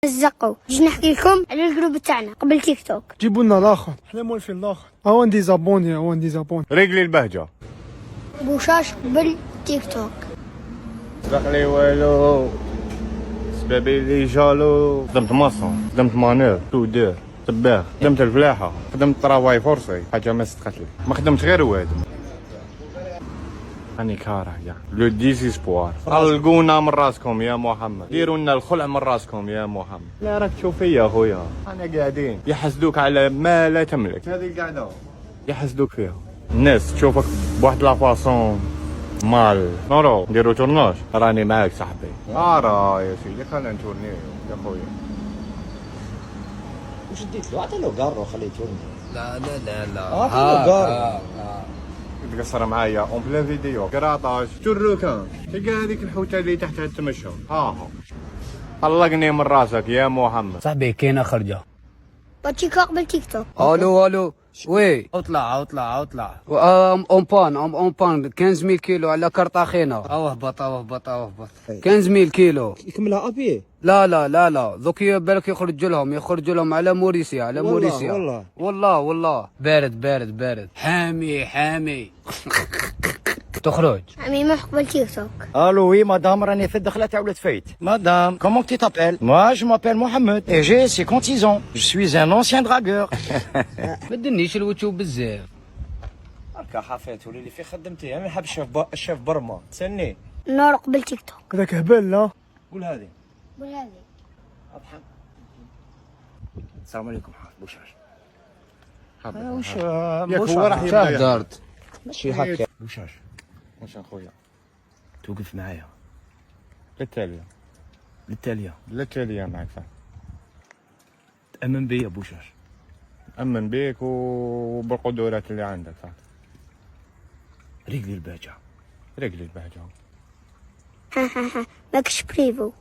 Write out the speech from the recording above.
زقوا جينا نحكي لكم على الجروب تاعنا قبل تيك توك. جيبوا لنا الاخر، حنا مولفين الاخر. هاون ديزابوني هاون ديزابوني. رجلي البهجه بوشاش قبل تيك توك. سبق لي والو سبابي لي جالو. خدمت ماصون، خدمت مانير، تودير، طباخ، خدمت الفلاحه، خدمت طراواي فورسي، حاجه ما استقتلي، ما خدمت غير واد. راني كاره يا لو ديزيسبوار. علقونا من راسكم يا محمد، ديروا لنا الخلع من راسكم يا محمد. لا راك تشوف فيا اخويا، انا قاعدين يحسدوك على ما لا تملك. هذه القعده يحسدوك فيها الناس، تشوفك بواحد لافاسون مال. نورو نديرو تورناج، راني معاك صاحبي. راه يا سيدي خلينا نتورنيو يا خويا. وش ديت له؟ عطي له قاره وخليه يتورني. لا لا لا لا اعطي له قاره. تقصر معايا اون بلان فيديو قراطاج تروكان. تلقى هذيك الحوته اللي تحتها تمشى. ها طلقني من راسك يا محمد. صاحبي كاينه خرجه. باتشيكا قبل تيك توك. الو الو وي اطلع اون بان 15000 كيلو على كرطاخينه. او هبط 15000 كيلو يكملها ابي. لا ذوك بالك يخرج لهم على موريسيا والله بارد حامي تخرج عميمة قبل تيك توك. الو وي مدام، راني في الدخله تاع ولاد فايت. مدام كومون تي تابيل؟ موا جو مابيل محمد اي جي 56 ans. جو سوي ان انسيان دراغور. ما تدنيش الوتشو بزاف. هكا حفيت ولي في خدمتي، انا نحب الشيف برما. تسني نور قبل تيك توك. هذاك هبل. لا قول هذه. قول هذه. اضحك. السلام عليكم حاج بوشاش. وش وش هو راح يبدا دارت ماشي هكا بوشاش. واش اخويا توقف معايا للتاليه للتاليه معك صح. تأمن بيا بوشاش. امن بيك وبالقدرات اللي عندك صح. رجلي البهجه. رجلي البهجه. ماكش بريفو.